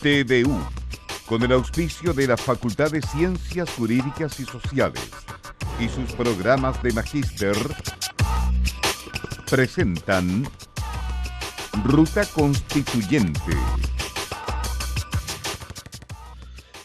TVU, con el auspicio de la Facultad de Ciencias Jurídicas y Sociales y sus programas de magíster, presentan Ruta Constituyente.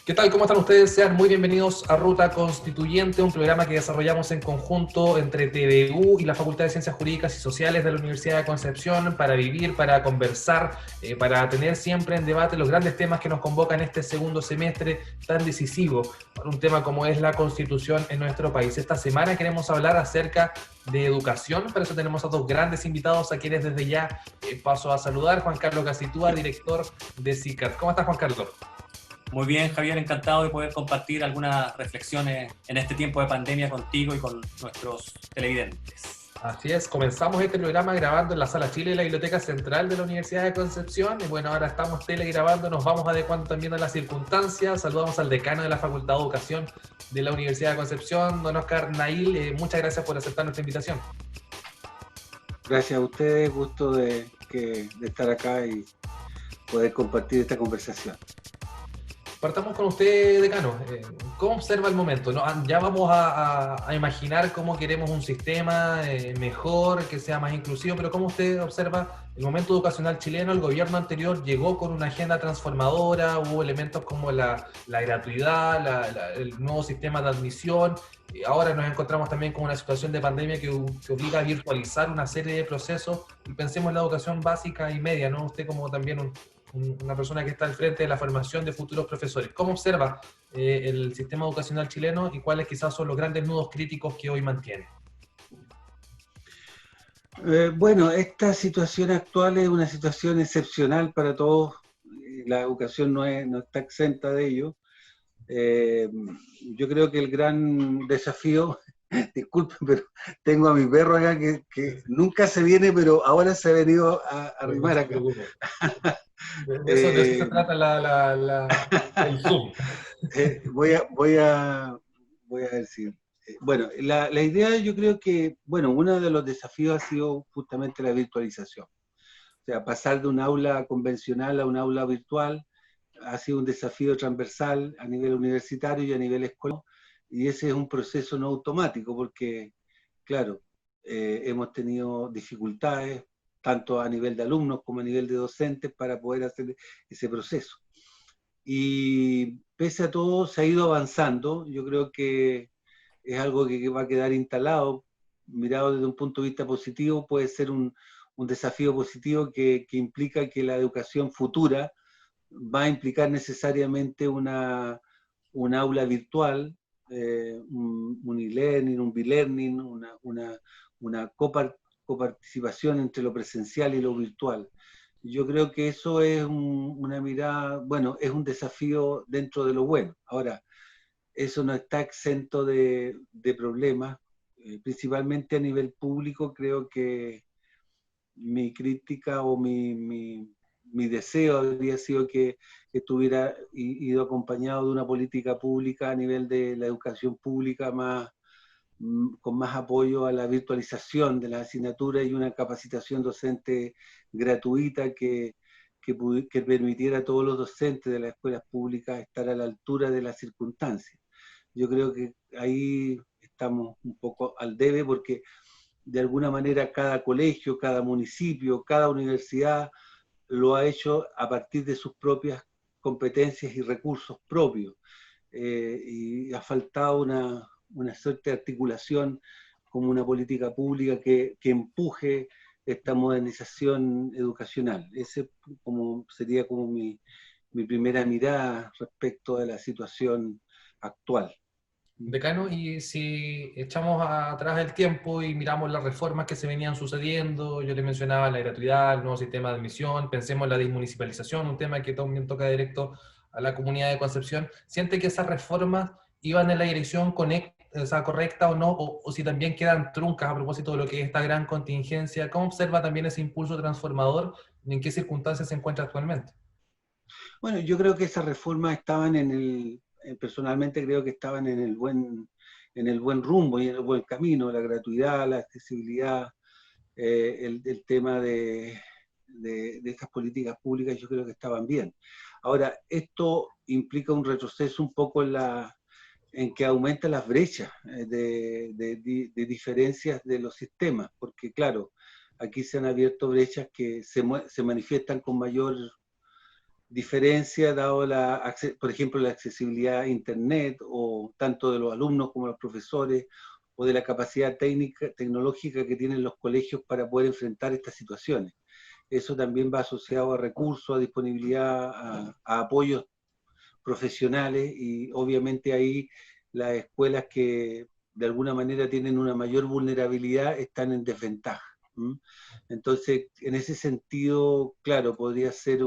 ¿Qué tal? ¿Cómo están ustedes? Sean muy bienvenidos a Ruta Constituyente, un programa que desarrollamos en conjunto entre TVU y la Facultad de Ciencias Jurídicas y Sociales de la Universidad de Concepción para vivir, para conversar, para tener siempre en debate los grandes temas que nos convocan este segundo semestre tan decisivo para un tema como es la Constitución en nuestro país. Esta semana queremos hablar acerca de educación, para eso tenemos a dos grandes invitados a quienes desde ya paso a saludar. Juan Carlos Gacitúa, director de CICAT. ¿Cómo estás, Juan Carlos? Muy bien, Javier, encantado de poder compartir algunas reflexiones en este tiempo de pandemia contigo y con nuestros televidentes. Así es, comenzamos este programa grabando en la Sala Chile de la Biblioteca Central de la Universidad de Concepción y bueno, ahora estamos telegrabando, nos vamos adecuando también a las circunstancias. Saludamos al decano de la Facultad de Educación de la Universidad de Concepción, don Oscar Nail. Muchas gracias por aceptar nuestra invitación. Gracias a ustedes, gusto de estar acá y poder compartir esta conversación. Partamos con usted, decano. ¿Cómo observa el momento? ¿No? Ya vamos a imaginar cómo queremos un sistema mejor, que sea más inclusivo, pero ¿cómo usted observa el momento educacional chileno? El gobierno anterior llegó con una agenda transformadora, hubo elementos como la gratuidad, el nuevo sistema de admisión. Ahora nos encontramos también con una situación de pandemia que obliga a virtualizar una serie de procesos y pensemos en la educación básica y media, ¿no? Usted como también una persona que está al frente de la formación de futuros profesores. ¿Cómo observa el sistema educacional chileno y cuáles quizás son los grandes nudos críticos que hoy mantiene? Bueno, esta situación actual es una situación excepcional para todos. La educación no está exenta de ello. Yo creo que el gran desafío, disculpen, pero tengo a mi perro acá que nunca se viene, pero ahora se ha venido a arrimar acá. De eso se trata el Zoom. Voy a decir. Bueno, la idea, yo creo que, bueno, uno de los desafíos ha sido justamente la virtualización. O sea, pasar de un aula convencional a un aula virtual ha sido un desafío transversal a nivel universitario y a nivel escolar. Y ese es un proceso no automático porque, claro, hemos tenido dificultades tanto a nivel de alumnos como a nivel de docentes para poder hacer ese proceso. Y pese a todo se ha ido avanzando. Yo creo que es algo que va a quedar instalado, mirado desde un punto de vista positivo, puede ser un desafío positivo que implica que la educación futura va a implicar necesariamente un aula virtual, un e-learning, un be-learning, una coparticipación entre lo presencial y lo virtual. Yo creo que eso es una mirada, bueno, es un desafío dentro de lo bueno. Ahora, eso no está exento de problemas, principalmente a nivel público. Creo que mi crítica o mi deseo habría sido que estuviera ido acompañado de una política pública a nivel de la educación pública con más apoyo a la virtualización de las asignaturas y una capacitación docente gratuita que permitiera a todos los docentes de las escuelas públicas estar a la altura de las circunstancias. Yo creo que ahí estamos un poco al debe porque de alguna manera cada colegio, cada municipio, cada universidad lo ha hecho a partir de sus propias competencias y recursos propios. Y ha faltado una suerte de articulación como una política pública que empuje esta modernización educacional. Ese sería como mi primera mirada respecto a la situación actual. Decano, y si echamos atrás el tiempo y miramos las reformas que se venían sucediendo, yo le mencionaba la gratuidad, el nuevo sistema de admisión, pensemos en la desmunicipalización, un tema que también toca directo a la comunidad de Concepción. ¿Siente que esas reformas iban en la dirección correcta o no? O si también quedan truncas a propósito de lo que es esta gran contingencia. ¿Cómo observa también ese impulso transformador y en qué circunstancias se encuentra actualmente? Bueno, yo creo que esas reformas estaban personalmente creo que estaban en el buen rumbo y en el buen camino, la gratuidad, la accesibilidad, el tema de de estas políticas públicas yo creo que estaban bien. Ahora, esto implica un retroceso un poco en que aumenta las brechas de diferencias de los sistemas, porque claro, aquí se han abierto brechas que se manifiestan con mayor diferencia, dado por ejemplo, la accesibilidad a Internet, o tanto de los alumnos como de los profesores, o de la capacidad tecnológica que tienen los colegios para poder enfrentar estas situaciones. Eso también va asociado a recursos, a disponibilidad, a apoyos profesionales, y obviamente ahí las escuelas que de alguna manera tienen una mayor vulnerabilidad están en desventaja. Entonces, en ese sentido, claro, podría ser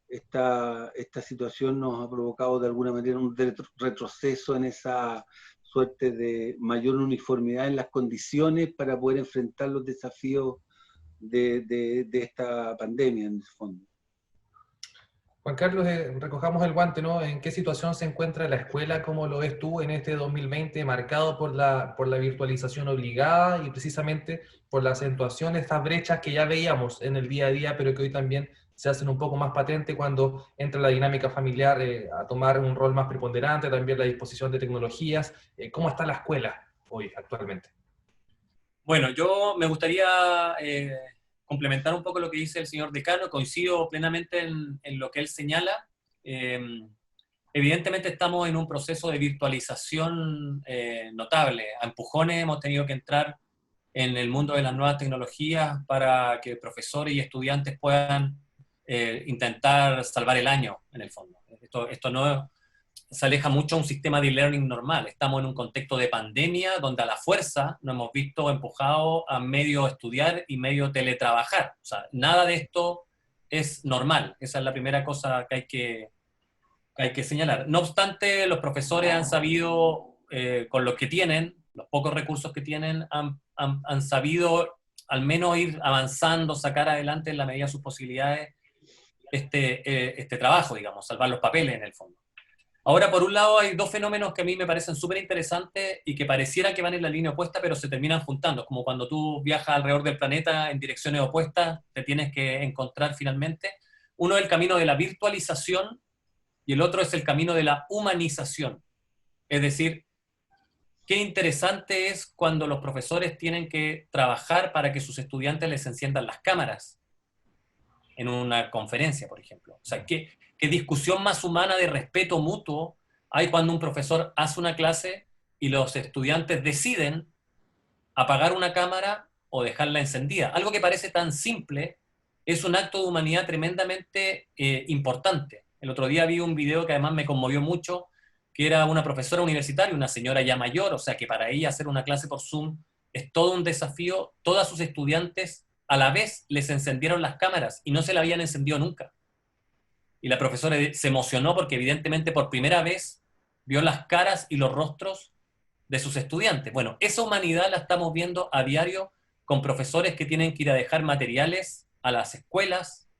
esta situación nos ha provocado de alguna manera un retroceso en esa suerte de mayor uniformidad en las condiciones para poder enfrentar los desafíos de esta pandemia, en el fondo. Juan Carlos, recojamos el guante, ¿no? ¿En qué situación se encuentra la escuela? ¿Cómo lo ves tú en este 2020 marcado por la virtualización obligada y precisamente por la acentuación de estas brechas que ya veíamos en el día a día, pero que hoy también se hacen un poco más patente cuando entra la dinámica familiar a tomar un rol más preponderante, también la disposición de tecnologías? ¿Cómo está la escuela hoy, actualmente? Bueno, yo me gustaría complementar un poco lo que dice el señor decano. Coincido plenamente en lo que él señala. Evidentemente estamos en un proceso de virtualización notable. A empujones hemos tenido que entrar en el mundo de las nuevas tecnologías para que profesores y estudiantes puedan intentar salvar el año, en el fondo. Esto no se aleja mucho de un sistema de e-learning normal. Estamos en un contexto de pandemia donde a la fuerza nos hemos visto empujados a medio estudiar y medio teletrabajar. O sea, nada de esto es normal. Esa es la primera cosa que hay que señalar. No obstante, los profesores han sabido, con lo que tienen, los pocos recursos que tienen, han sabido al menos ir avanzando, sacar adelante en la medida de sus posibilidades este trabajo, digamos, salvar los papeles en el fondo. Ahora, por un lado, hay dos fenómenos que a mí me parecen súper interesantes y que pareciera que van en la línea opuesta, pero se terminan juntando. Como cuando tú viajas alrededor del planeta en direcciones opuestas, te tienes que encontrar finalmente. Uno es el camino de la virtualización y el otro es el camino de la humanización. Es decir, qué interesante es cuando los profesores tienen que trabajar para que sus estudiantes les enciendan las cámaras en una conferencia, por ejemplo. O sea, qué discusión más humana de respeto mutuo hay cuando un profesor hace una clase y los estudiantes deciden apagar una cámara o dejarla encendida. Algo que parece tan simple es un acto de humanidad tremendamente importante. El otro día vi un video que además me conmovió mucho, que era una profesora universitaria, una señora ya mayor, o sea que para ella hacer una clase por Zoom es todo un desafío. Todas sus estudiantes a la vez les encendieron las cámaras y no se la habían encendido nunca. Y la profesora se emocionó porque evidentemente por primera vez vio las caras y los rostros de sus estudiantes. Bueno, esa humanidad la estamos viendo a diario con profesores que tienen que ir a dejar materiales a las escuelas,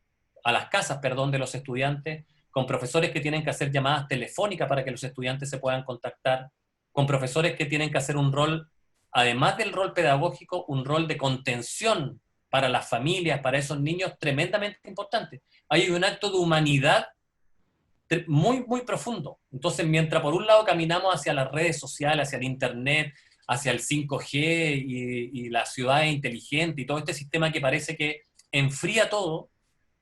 a las casas, perdón, de los estudiantes, con profesores que tienen que hacer llamadas telefónicas para que los estudiantes se puedan contactar, con profesores que tienen que hacer un rol, además del rol pedagógico, un rol de contención para las familias, para esos niños, tremendamente importante. Hay un acto de humanidad muy, muy profundo. Entonces, mientras por un lado caminamos hacia las redes sociales, hacia el Internet, hacia el 5G y las ciudades inteligentes y todo este sistema que parece que enfría todo,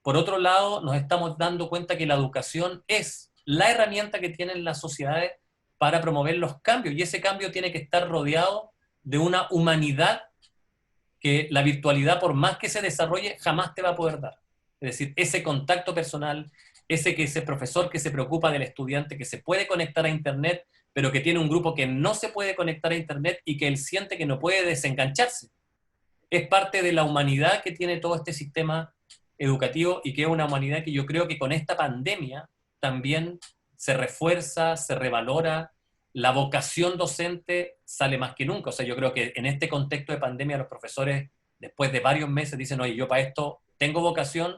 por otro lado nos estamos dando cuenta que la educación es la herramienta que tienen las sociedades para promover los cambios, y ese cambio tiene que estar rodeado de una humanidad que la virtualidad, por más que se desarrolle, jamás te va a poder dar. Es decir, ese contacto personal, ese profesor que se preocupa del estudiante, que se puede conectar a Internet, pero que tiene un grupo que no se puede conectar a Internet y que él siente que no puede desengancharse. Es parte de la humanidad que tiene todo este sistema educativo, y que es una humanidad que yo creo que con esta pandemia también se refuerza, se revalora. La vocación docente sale más que nunca. O sea, yo creo que en este contexto de pandemia los profesores, después de varios meses, dicen, oye, yo para esto tengo vocación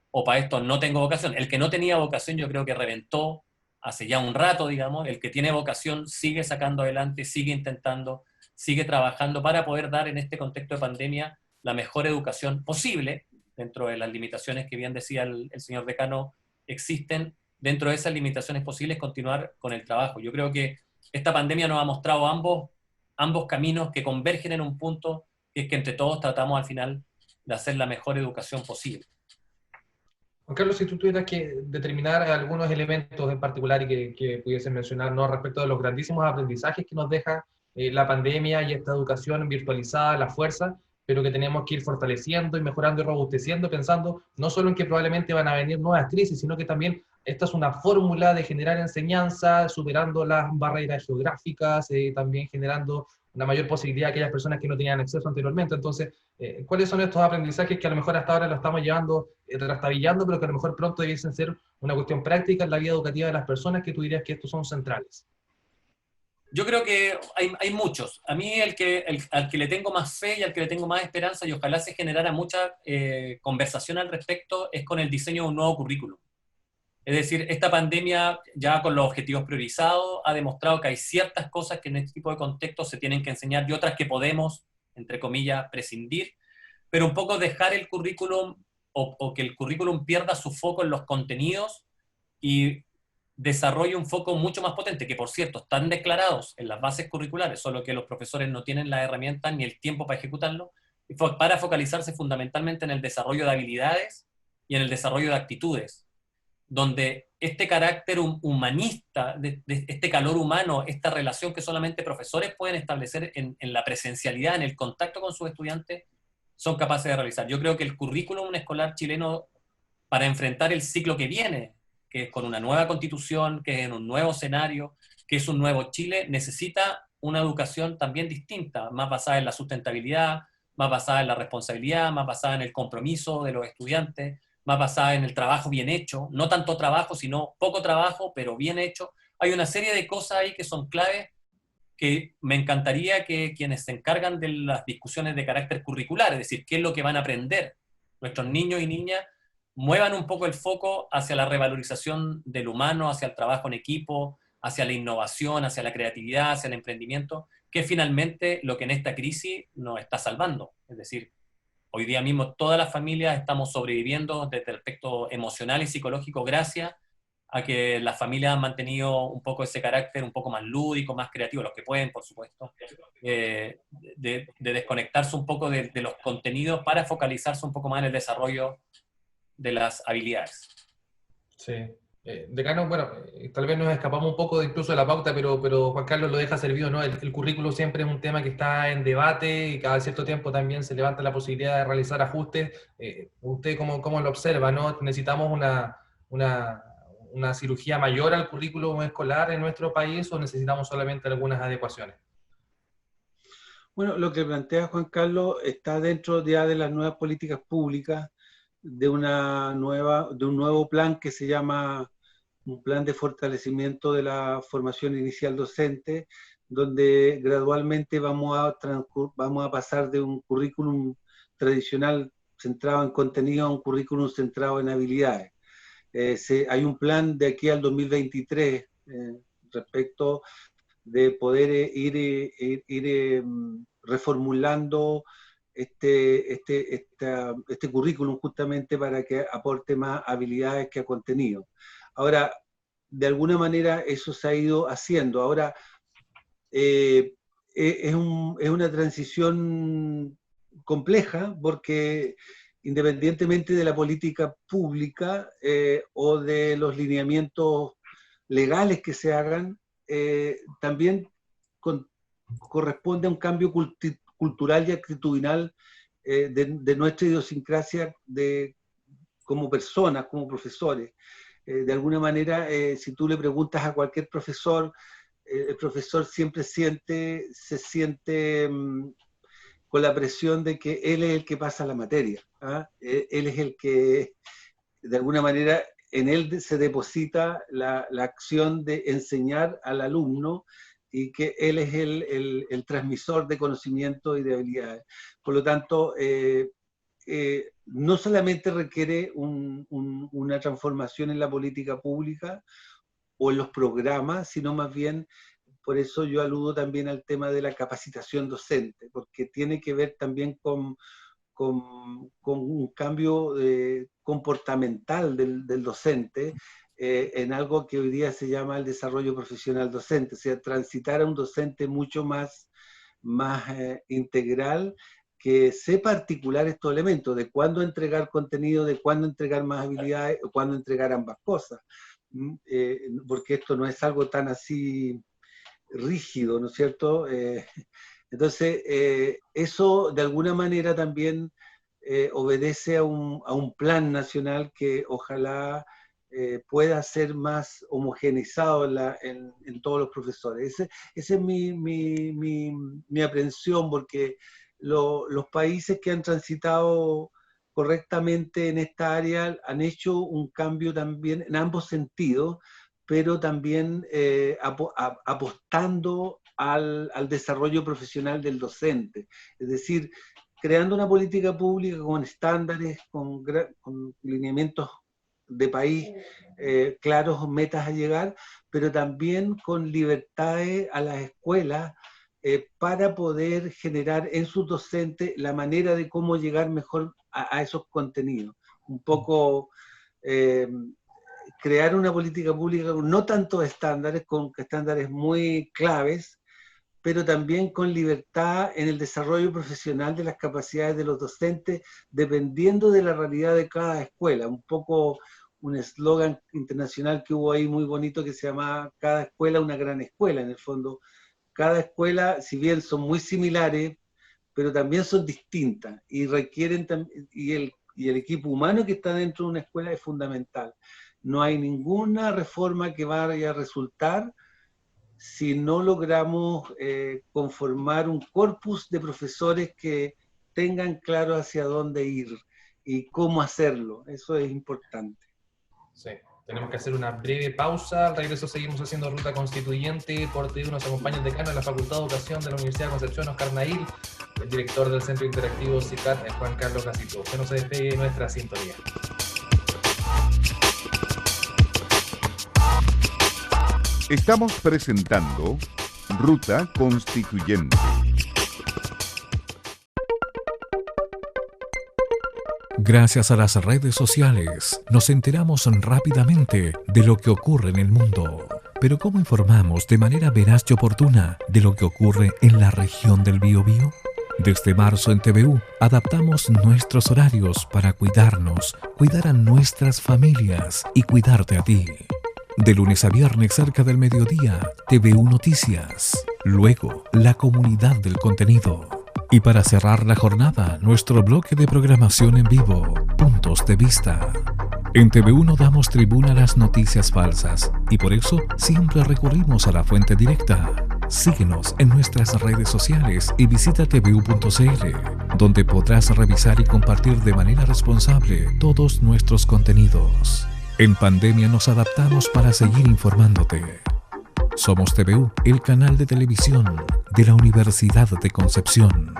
o para esto no tengo vocación. El que no tenía vocación yo creo que reventó hace ya un rato, digamos. El que tiene vocación sigue sacando adelante, sigue intentando, sigue trabajando para poder dar en este contexto de pandemia la mejor educación posible. Es dentro de las limitaciones que bien decía el señor decano existen, dentro de esas limitaciones posibles continuar con el trabajo. Yo creo que esta pandemia nos ha mostrado ambos caminos que convergen en un punto, que es que entre todos tratamos al final de hacer la mejor educación posible. Juan Carlos, si tú tuvieras que determinar algunos elementos en particular y que pudiesen mencionar, ¿no?, respecto de los grandísimos aprendizajes que nos deja la pandemia y esta educación virtualizada, la fuerza, pero que tenemos que ir fortaleciendo y mejorando y robusteciendo, pensando no solo en que probablemente van a venir nuevas crisis, sino que también esta es una fórmula de generar enseñanza, superando las barreras geográficas, también generando una mayor posibilidad a aquellas personas que no tenían acceso anteriormente. Entonces, ¿cuáles son estos aprendizajes que a lo mejor hasta ahora lo estamos llevando, trastabillando, pero que a lo mejor pronto debiesen ser una cuestión práctica en la vida educativa de las personas, que tú dirías que estos son centrales? Yo creo que hay muchos. A mí al que le tengo más fe y al que le tengo más esperanza, y ojalá se generara mucha conversación al respecto, es con el diseño de un nuevo currículum. Es decir, esta pandemia, ya con los objetivos priorizados, ha demostrado que hay ciertas cosas que en este tipo de contextos se tienen que enseñar y otras que podemos, entre comillas, prescindir, pero un poco dejar el currículum o que el currículum pierda su foco en los contenidos y desarrolle un foco mucho más potente, que por cierto están declarados en las bases curriculares, solo que los profesores no tienen las herramientas ni el tiempo para ejecutarlo, para focalizarse fundamentalmente en el desarrollo de habilidades y en el desarrollo de actitudes, donde este carácter humanista, de este calor humano, esta relación que solamente profesores pueden establecer en la presencialidad, en el contacto con sus estudiantes, son capaces de realizar. Yo creo que el currículum escolar chileno, para enfrentar el ciclo que viene, que es con una nueva constitución, que es en un nuevo escenario, que es un nuevo Chile, necesita una educación también distinta, más basada en la sustentabilidad, más basada en la responsabilidad, más basada en el compromiso de los estudiantes, más basada en el trabajo bien hecho, no tanto trabajo, sino poco trabajo, pero bien hecho. Hay una serie de cosas ahí que son claves, que me encantaría que quienes se encargan de las discusiones de carácter curricular, es decir, qué es lo que van a aprender nuestros niños y niñas, muevan un poco el foco hacia la revalorización del humano, hacia el trabajo en equipo, hacia la innovación, hacia la creatividad, hacia el emprendimiento, que es finalmente lo que en esta crisis nos está salvando. Es decir, hoy día mismo todas las familias estamos sobreviviendo desde el aspecto emocional y psicológico gracias a que las familias han mantenido un poco ese carácter un poco más lúdico, más creativo, los que pueden, por supuesto, de desconectarse un poco de los contenidos para focalizarse un poco más en el desarrollo de las habilidades. Sí. Decano, bueno, tal vez nos escapamos un poco incluso de la pauta, pero Juan Carlos lo deja servido, ¿no? El currículo siempre es un tema que está en debate y cada cierto tiempo también se levanta la posibilidad de realizar ajustes. ¿Usted cómo lo observa, no? ¿Necesitamos una cirugía mayor al currículo escolar en nuestro país o necesitamos solamente algunas adecuaciones? Bueno, lo que plantea Juan Carlos está dentro ya de las nuevas políticas públicas, de un nuevo plan que se llama un plan de fortalecimiento de la formación inicial docente, donde gradualmente vamos a pasar de un currículum tradicional centrado en contenido a un currículum centrado en habilidades. Hay un plan de aquí al 2023 respecto de poder ir reformulando este currículum justamente para que aporte más habilidades que a contenido. Ahora, de alguna manera eso se ha ido haciendo. Ahora, es una transición compleja porque independientemente de la política pública o de los lineamientos legales que se hagan, también corresponde a un cambio cultural y actitudinal de nuestra idiosincrasia como personas, como profesores. De alguna manera, si tú le preguntas a cualquier profesor, el profesor siempre se siente con la presión de que él es el que pasa la materia. Él es el que, de alguna manera, en él se deposita la acción de enseñar al alumno y que él es el transmisor de conocimiento y de habilidades. Por lo tanto, no solamente requiere una transformación en la política pública o en los programas, sino más bien, por eso yo aludo también al tema de la capacitación docente, porque tiene que ver también con un cambio comportamental del docente en algo que hoy día se llama el desarrollo profesional docente, o sea, transitar a un docente mucho más integral, que sepa articular estos elementos, de cuándo entregar contenido, de cuándo entregar más habilidades, o cuándo entregar ambas cosas, porque esto no es algo tan así rígido, ¿no es cierto? Entonces, eso de alguna manera también obedece a un plan nacional que ojalá pueda ser más homogeneizado en todos los profesores. Esa es mi aprehensión, porque los países que han transitado correctamente en esta área han hecho un cambio también en ambos sentidos, pero también apostando al desarrollo profesional del docente. Es decir, creando una política pública con estándares, con lineamientos de país claros, metas a llegar, pero también con libertades a las escuelas para poder generar en sus docentes la manera de cómo llegar mejor a esos contenidos. Un poco crear una política pública con no tantos estándares, con estándares muy claves, pero también con libertad en el desarrollo profesional de las capacidades de los docentes, dependiendo de la realidad de cada escuela. Un poco un eslogan internacional que hubo ahí muy bonito que se llamaba "Cada escuela una gran escuela". En el fondo, cada escuela, si bien son muy similares, pero también son distintas y requieren, y el equipo humano que está dentro de una escuela es fundamental. No hay ninguna reforma que vaya a resultar si no logramos conformar un corpus de profesores que tengan claro hacia dónde ir y cómo hacerlo. Eso es importante. Sí, tenemos que hacer una breve pausa. Al regreso seguimos haciendo Ruta Constituyente. Por TV nos acompaña el decano de la Facultad de Educación de la Universidad de Concepción, Oscar Nail, el director del Centro Interactivo CICAT, Juan Carlos Casito. Que no se despegue nuestra sintonía. Estamos presentando Ruta Constituyente. Gracias a las redes sociales, nos enteramos rápidamente de lo que ocurre en el mundo. Pero ¿cómo informamos de manera veraz y oportuna de lo que ocurre en la región del Biobío? Desde marzo en TVU adaptamos nuestros horarios para cuidarnos, cuidar a nuestras familias y cuidarte a ti. De lunes a viernes cerca del mediodía, TVU Noticias. Luego, la comunidad del contenido. Y para cerrar la jornada, nuestro bloque de programación en vivo, Puntos de Vista. En TVU no damos tribuna a las noticias falsas y por eso siempre recurrimos a la fuente directa. Síguenos en nuestras redes sociales y visita tvu.cl, donde podrás revisar y compartir de manera responsable todos nuestros contenidos. En pandemia nos adaptamos para seguir informándote. Somos TVU, el canal de televisión de la Universidad de Concepción.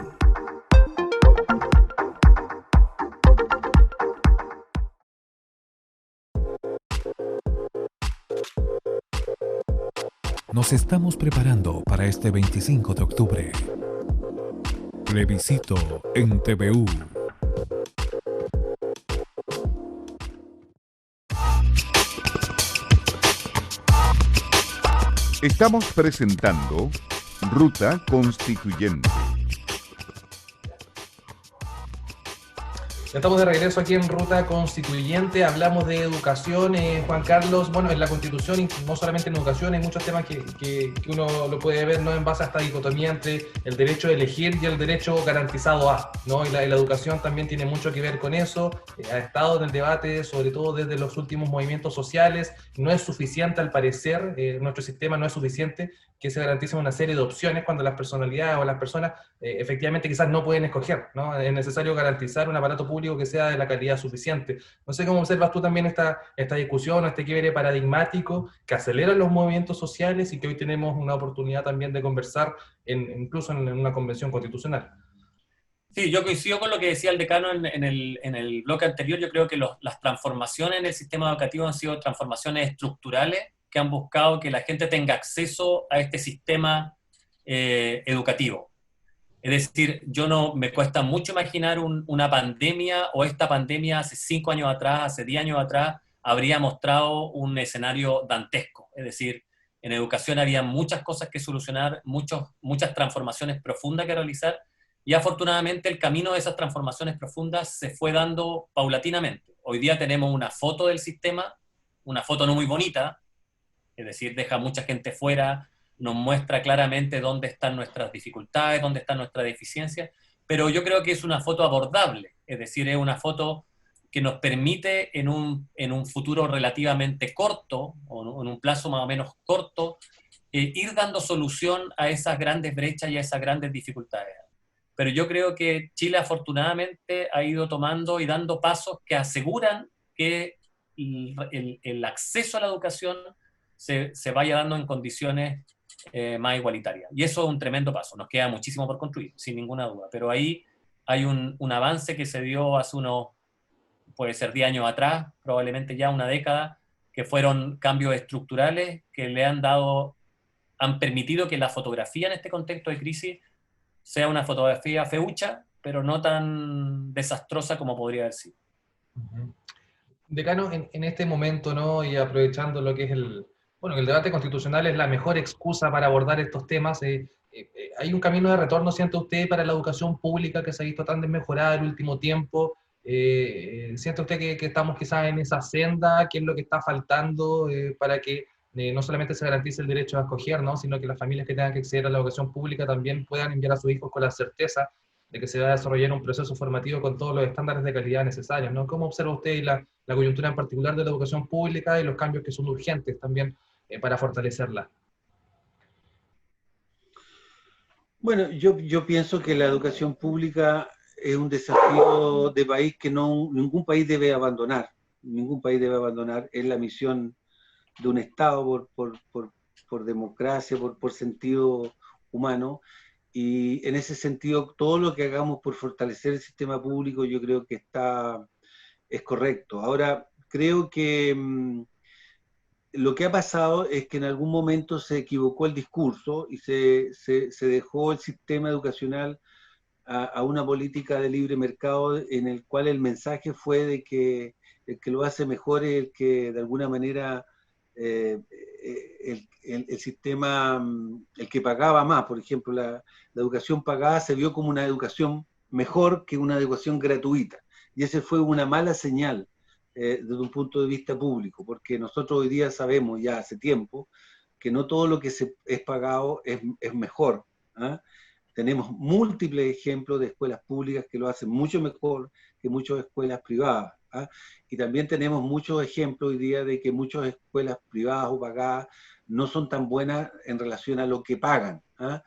Nos estamos preparando para este 25 de octubre. Plebiscito en TVU. Estamos presentando Ruta Constituyente. Ya estamos de regreso aquí en Ruta Constituyente. Hablamos de educación, Juan Carlos. Bueno, en la Constitución, y no solamente en educación, hay muchos temas que uno lo puede ver, ¿no?, en base a esta dicotomía entre el derecho a elegir y el derecho garantizado a, ¿no? Y la educación también tiene mucho que ver con eso. Ha estado en el debate, sobre todo desde los últimos movimientos sociales. No es suficiente, al parecer, nuestro sistema no es suficiente que se garanticen una serie de opciones cuando las personalidades o las personas efectivamente quizás no pueden escoger, ¿no? Es necesario garantizar un aparato público que sea de la calidad suficiente. No sé cómo observas tú también esta discusión o este quiebre paradigmático que acelera los movimientos sociales y que hoy tenemos una oportunidad también de conversar incluso en una convención constitucional. Sí, yo coincido con lo que decía el decano en el bloque anterior. Yo creo que las transformaciones en el sistema educativo han sido transformaciones estructurales que han buscado que la gente tenga acceso a este sistema educativo. Es decir, yo no, me cuesta mucho imaginar una pandemia, o esta pandemia hace 5 años atrás, hace 10 años atrás, habría mostrado un escenario dantesco. Es decir, en educación había muchas cosas que solucionar, muchas transformaciones profundas que realizar, y afortunadamente el camino de esas transformaciones profundas se fue dando paulatinamente. Hoy día tenemos una foto del sistema, una foto no muy bonita, es decir, deja mucha gente fuera, nos muestra claramente dónde están nuestras dificultades, dónde están nuestras deficiencias, pero yo creo que es una foto abordable, es decir, es una foto que nos permite en un futuro relativamente corto, o en un plazo más o menos corto, ir dando solución a esas grandes brechas y a esas grandes dificultades. Pero yo creo que Chile afortunadamente ha ido tomando y dando pasos que aseguran que el acceso a la educación se vaya dando en condiciones más igualitarias. Y eso es un tremendo paso. Nos queda muchísimo por construir, sin ninguna duda. Pero ahí hay un avance que se dio hace puede ser 10 años atrás, probablemente ya una década, que fueron cambios estructurales que han permitido que la fotografía en este contexto de crisis sea una fotografía feucha, pero no tan desastrosa como podría haber sido. Decano, en este momento, ¿no? Y aprovechando lo que es bueno, el debate constitucional es la mejor excusa para abordar estos temas. Hay un camino de retorno, ¿siente usted, para la educación pública que se ha visto tan desmejorada en el último tiempo? ¿Siente usted que estamos quizás en esa senda? ¿Qué es lo que está faltando para que no solamente se garantice el derecho a escoger, ¿no? Sino que las familias que tengan que acceder a la educación pública también puedan enviar a sus hijos con la certeza de que se va a desarrollar un proceso formativo con todos los estándares de calidad necesarios, ¿no? ¿Cómo observa usted la coyuntura en particular de la educación pública y los cambios que son urgentes también para fortalecerla? Bueno, yo pienso que la educación pública es un desafío de país que ningún país debe abandonar. Ningún país debe abandonar. Es la misión de un Estado por democracia, por sentido humano. Y en ese sentido, todo lo que hagamos por fortalecer el sistema público, yo creo que es correcto. Ahora, creo que lo que ha pasado es que en algún momento se equivocó el discurso y se dejó el sistema educacional a una política de libre mercado en el cual el mensaje fue de que el que lo hace mejor es el que de alguna manera el sistema, el que pagaba más. Por ejemplo, la educación pagada se vio como una educación mejor que una educación gratuita. Y esa fue una mala señal desde un punto de vista público, porque nosotros hoy día sabemos ya hace tiempo que no todo lo que es pagado es mejor. ¿Ah? Tenemos múltiples ejemplos de escuelas públicas que lo hacen mucho mejor que muchas escuelas privadas. ¿Ah? Y también tenemos muchos ejemplos hoy día de que muchas escuelas privadas o pagadas no son tan buenas en relación a lo que pagan. ¿Ah?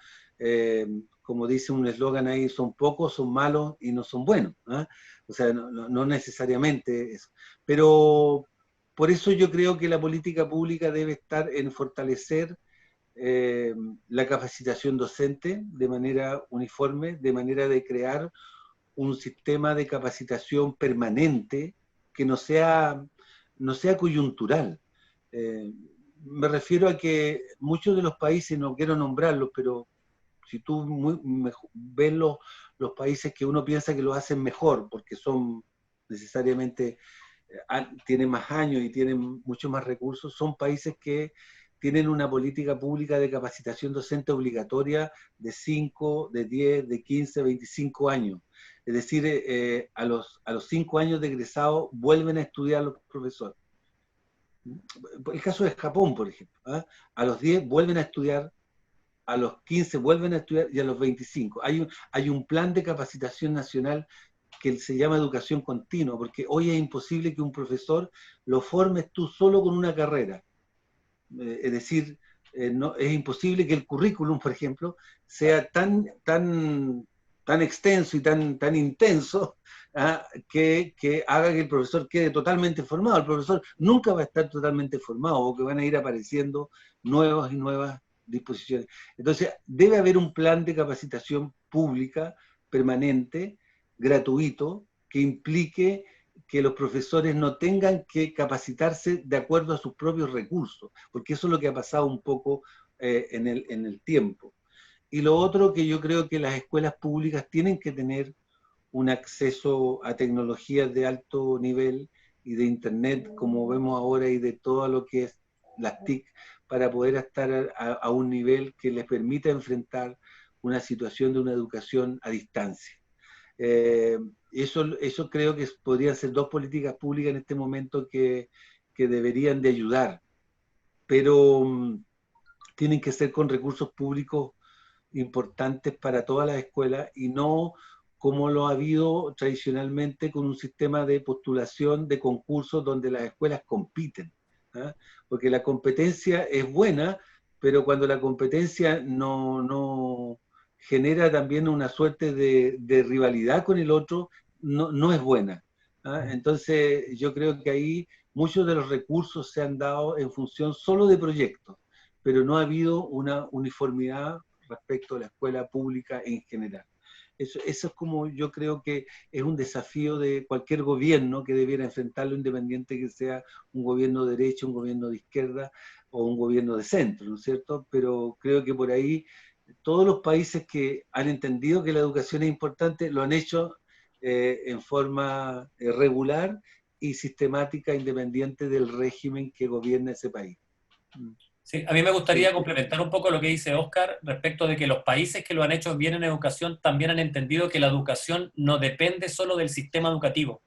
Como dice un eslogan ahí, son pocos, son malos y no son buenos. ¿Ah? O sea, no necesariamente eso. Pero por eso yo creo que la política pública debe estar en fortalecer la capacitación docente de manera uniforme, de manera de crear un sistema de capacitación permanente que no sea coyuntural. Me refiero a que muchos de los países, no quiero nombrarlos, pero si tú ves los países que uno piensa que lo hacen mejor, porque son necesariamente, tienen más años y tienen muchos más recursos, son países que tienen una política pública de capacitación docente obligatoria de 5, de 10, de 15, 25 años. Es decir, a los 5 años de egresado vuelven a estudiar los profesores. El caso de Japón, por ejemplo. ¿Ah? A los 10 vuelven a estudiar, a los 15 vuelven a estudiar y a los 25. Hay un plan de capacitación nacional que se llama educación continua, porque hoy es imposible que un profesor lo formes tú solo con una carrera. Es decir, es imposible que el currículum, por ejemplo, sea tan extenso y tan intenso que haga que el profesor quede totalmente formado. El profesor nunca va a estar totalmente formado, porque van a ir apareciendo nuevas y nuevas disposiciones. Entonces, debe haber un plan de capacitación pública, permanente, gratuito, que implique que los profesores no tengan que capacitarse de acuerdo a sus propios recursos, porque eso es lo que ha pasado un poco en el tiempo. Y lo otro que yo creo que las escuelas públicas tienen que tener un acceso a tecnologías de alto nivel y de internet, como vemos ahora, y de todo lo que es las TIC, para poder estar a un nivel que les permita enfrentar una situación de una educación a distancia. Eso creo que podrían ser dos políticas públicas en este momento que deberían de ayudar, pero tienen que ser con recursos públicos importantes para todas las escuelas y no como lo ha habido tradicionalmente con un sistema de postulación de concursos donde las escuelas compiten, ¿eh? Porque la competencia es buena, pero cuando la competencia no genera también una suerte de rivalidad con el otro, no es buena, ¿eh? Entonces yo creo que ahí muchos de los recursos se han dado en función solo de proyectos, pero no ha habido una uniformidad respecto a la escuela pública en general. Eso es como yo creo que es un desafío de cualquier gobierno que debiera enfrentarlo, independiente que sea un gobierno de derecha, un gobierno de izquierda o un gobierno de centro, ¿no es cierto? Pero creo que por ahí todos los países que han entendido que la educación es importante lo han hecho en forma regular y sistemática, independiente del régimen que gobierna ese país. Sí, a mí me gustaría Sí. complementar un poco lo que dice Oscar respecto de que los países que lo han hecho bien en educación también han entendido que la educación no depende solo del sistema educativo.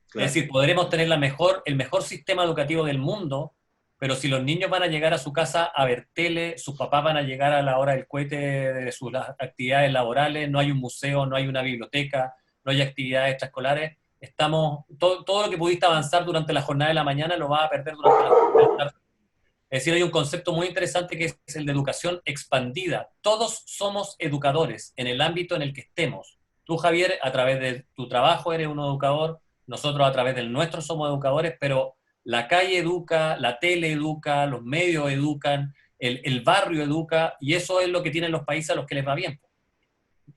Claro. Es decir, podremos tener el mejor sistema educativo del mundo, pero si los niños van a llegar a su casa a ver tele, sus papás van a llegar a la hora del cohete de sus actividades laborales, no hay un museo, no hay una biblioteca, no hay actividades extraescolares, todo lo que pudiste avanzar durante la jornada de la mañana lo vas a perder durante la jornada de la tarde. Es decir, hay un concepto muy interesante que es el de educación expandida. Todos somos educadores en el ámbito en el que estemos. Tú, Javier, a través de tu trabajo eres un educador, nosotros a través del nuestro somos educadores, pero la calle educa, la tele educa, los medios educan, el barrio educa, y eso es lo que tienen los países a los que les va bien.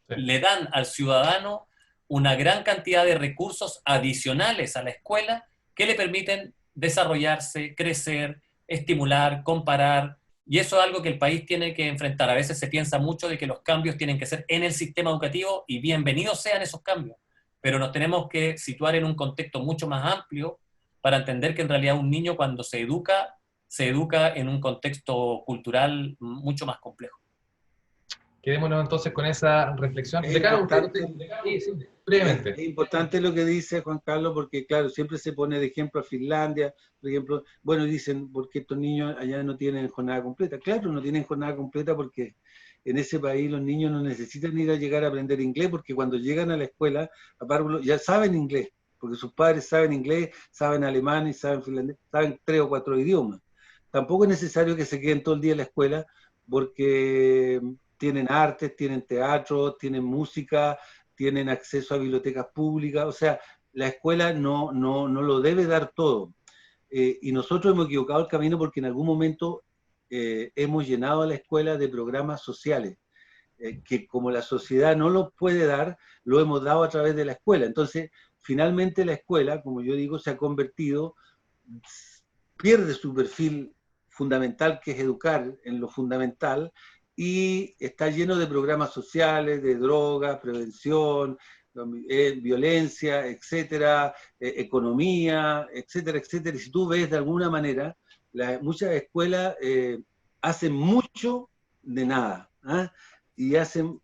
Sí. Le dan al ciudadano una gran cantidad de recursos adicionales a la escuela que le permiten desarrollarse, crecer, estimular, comparar, y eso es algo que el país tiene que enfrentar. A veces se piensa mucho de que los cambios tienen que ser en el sistema educativo, y bienvenidos sean esos cambios, pero nos tenemos que situar en un contexto mucho más amplio para entender que en realidad un niño cuando se educa en un contexto cultural mucho más complejo. Quedémonos entonces con esa reflexión. Es Decano, importante. sí, brevemente. Es importante lo que dice Juan Carlos, porque claro, siempre se pone de ejemplo a Finlandia, por ejemplo, bueno, dicen, ¿por qué estos niños allá no tienen jornada completa? Claro, no tienen jornada completa porque en ese país los niños no necesitan ir a llegar a aprender inglés, porque cuando llegan a la escuela, ya saben inglés, porque sus padres saben inglés, saben alemán y saben finlandés, saben 3 o 4 idiomas. Tampoco es necesario que se queden todo el día en la escuela, porque tienen artes, tienen teatro, tienen música, tienen acceso a bibliotecas públicas, o sea, la escuela no lo debe dar todo. Y nosotros hemos equivocado el camino porque en algún momento hemos llenado a la escuela de programas sociales, que como la sociedad no los puede dar, lo hemos dado a través de la escuela. Entonces, finalmente la escuela, como yo digo, se ha convertido, pierde su perfil fundamental, que es educar en lo fundamental, y está lleno de programas sociales, de drogas, prevención, violencia, etcétera, economía, etcétera, etcétera. Y si tú ves de alguna manera, muchas escuelas hacen mucho de nada, ¿eh? Y hacen,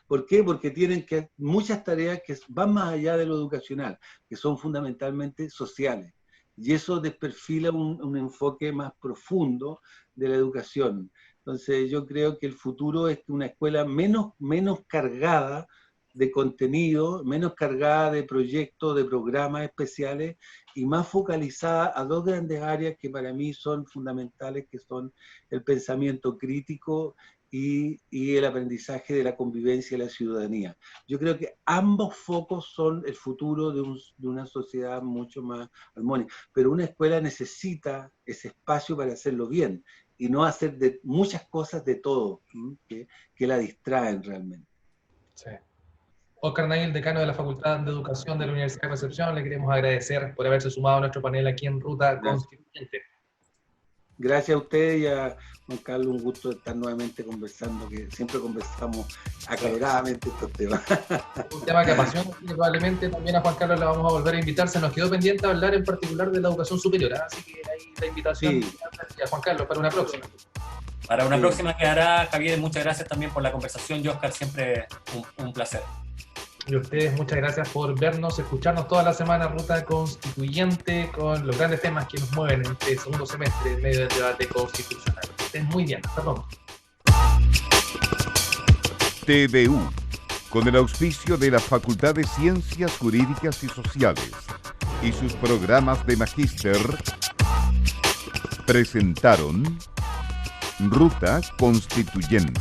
¿por qué? Porque tienen muchas tareas que van más allá de lo educacional, que son fundamentalmente sociales. Y eso desperfila un enfoque más profundo de la educación. Entonces yo creo que el futuro es una escuela menos cargada de contenido, menos cargada de proyectos, de programas especiales, y más focalizada a dos grandes áreas que para mí son fundamentales, que son el pensamiento crítico y el aprendizaje de la convivencia y la ciudadanía. Yo creo que ambos focos son el futuro de una sociedad mucho más armónica, pero una escuela necesita ese espacio para hacerlo bien, y no hacer de muchas cosas de todo, que la distraen realmente. Sí. Oscar Nagel, decano de la Facultad de Educación de la Universidad de Concepción, le queremos agradecer por haberse sumado a nuestro panel aquí en Ruta Constituyente. Gracias a usted y a Juan Carlos, un gusto estar nuevamente conversando, que siempre conversamos acaloradamente estos temas. Un tema que apasiona y probablemente también a Juan Carlos le vamos a volver a invitar. Se nos quedó pendiente hablar en particular de la educación superior, así que ahí la invitación a Juan Carlos para una próxima. Para una próxima quedará, Javier. Muchas gracias también por la conversación, y Oscar, siempre un placer. Y a ustedes, muchas gracias por vernos, escucharnos toda la semana, Ruta Constituyente, con los grandes temas que nos mueven en este segundo semestre en medio del debate constitucional. Que estén muy bien, hasta pronto. TVU, con el auspicio de la Facultad de Ciencias Jurídicas y Sociales y sus programas de magíster, presentaron Ruta Constituyente.